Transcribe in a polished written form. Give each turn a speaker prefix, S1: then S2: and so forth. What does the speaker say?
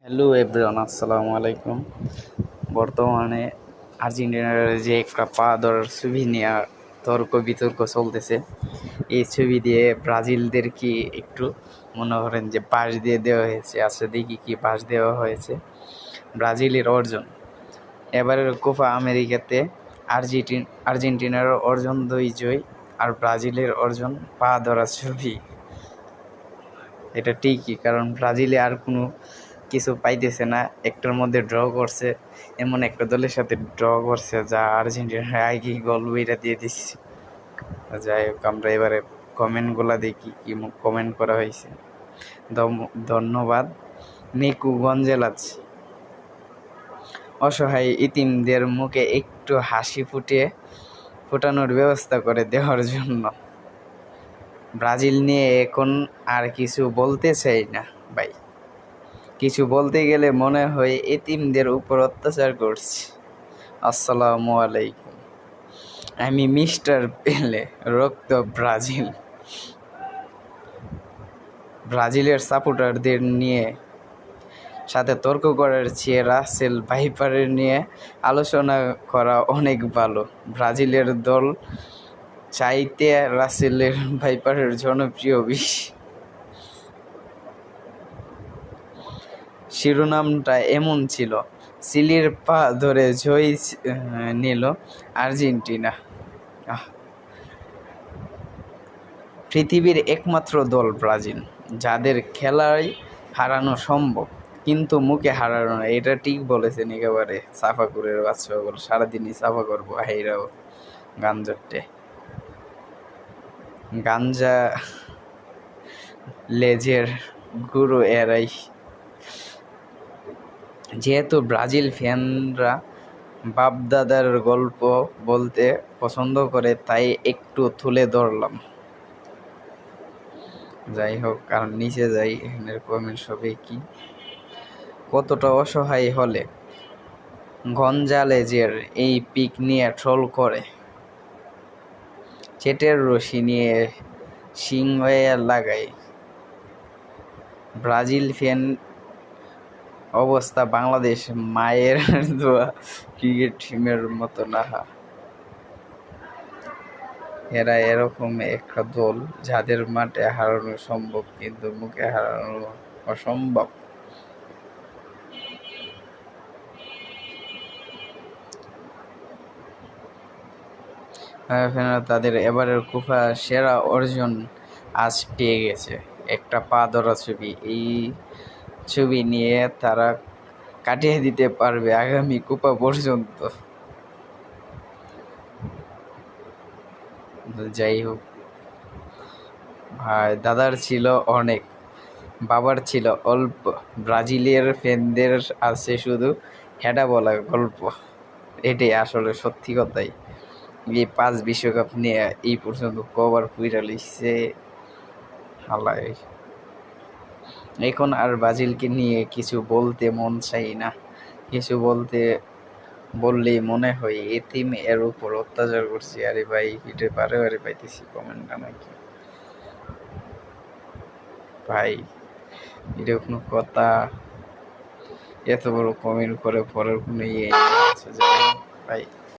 S1: Hello everyone, আসসালামু আলাইকুম। বর্তমানে আর্জেন্টিনার যে একটা পা ধরার ছবি নিয়ে তর্ক বিতর্ক চলতেছে। এই ছবি দিয়ে ব্রাজিলদের কি একটু মনে করেন যে পাশ দিয়ে দেওয়া হয়েছে। আচ্ছা, দেখি কি পাশ দেওয়া হয়েছে। ব্রাজিলের অর্জন এবারের কোপা আমেরিকাতে আর্জেন্টিনার অর্জন 2 জয় আর ব্রাজিলের অর্জন পা ধরার ছবি। এটা ঠিকই, কারণ ব্রাজিলে আর কোনো কিছু পাইতেছে না। একটার মধ্যে ড্র করছে, এমন একটা দলের সাথে ড্র করছে যা আর্জেন্টিনার আগে গোল বইটা দিয়ে দিচ্ছে। যাই হোক, আমরা এবারে কমেন্টগুলা দেখি কি কমেন্ট করা হয়েছে। ধন্যবাদ নিকু গঞ্জেলাচ। অসহায় ইতিমদের মুখে একটু হাসি ফুটানোর ব্যবস্থা করে দেওয়ার জন্য। ব্রাজিল নিয়ে এখন আর কিছু বলতে চাই না ভাই। কিছু বলতে গেলে মনে হয় এতিমদের উপর অত্যাচার করছি। আসসালামু আলাইকুম, আমি মিস্টার পেলে, রক্ত ব্রাজিল। ব্রাজিলের সাপোর্টারদের নিয়ে সাথে তর্ক করার চেয়ে রাসেল ভাইপারের নিয়ে আলোচনা করা অনেক ভালো। ব্রাজিলের দল চাইতে রাসেলের ভাইপারের জনপ্রিয় বেশি। শিরোনামটা এমন ছিল, চিলির পা ধরে জয় নিল আর্জেন্টিনা। পৃথিবীর একমাত্র দল ব্রাজিল, যাদের খেলায় হারানো সম্ভব কিন্তু মুখে হারানো না। এটা ঠিক বলেছেন একেবারে। সাফাকুরের বাচ্চা বল, সারাদিনই সাফা করবো হাইরাও গাঞ্জটে গাঞ্জা লেজের গুরু এরাই। যেহেতু ব্রাজিল ফ্যানরা বাপদাদার গল্প বলতে পছন্দ করে, তাই একটু তুলে ধরলাম। যাই হোক, কারণ নিচে যাই, এখানের কমেন্ট সবে কি কতটা অসহায় হলে গঞ্জালেজের এই পিক নিয়ে ট্রোল করে। চেটের রশি নিয়ে শিং হয়ে লাগায়। ব্রাজিল ফ্যান অবস্থা বাংলাদেশ মায়ের দোয়া ক্রিকেট টিমের মতো না। এরা এরকম একটা দল যাদের মাঠে হারানো সম্ভব কিন্তু মুখে হারানো অসম্ভব। তাদের এবারের কোপা সেরা অর্জন আজ পেয়ে গেছে, একটা পা ধরা ছবি। এই ছবি নিয়ে তারা কাটিয়ে দিতে পারবে আগামী কোপা পর্যন্ত। যাই হোক ভাই, দাদার ছিল অনেক, বাবার ছিল অল্প। ব্রাজিলের ফ্যানদের আছে শুধু হেডা বলা গল্প। এটাই আসলে সত্যি কথাই। এই 5 বিশ্বকাপ নিয়ে এই পর্যন্ত কবার পুইরা লিখছে হালায়। এখন আর ব্রাজিলকে নিয়ে কিছু বলতে মন চাই না। কিছু বললেই মনে হয় এতিম এর উপর অত্যাচার করছি। আরে ভাই, এটা বারে পাইতেছি কমেন্টটা নাকি ভাই? এটা কোনো কথা? এত বড় কমেন্ট করে পরের কোনো ইয়ে আছে? ভাই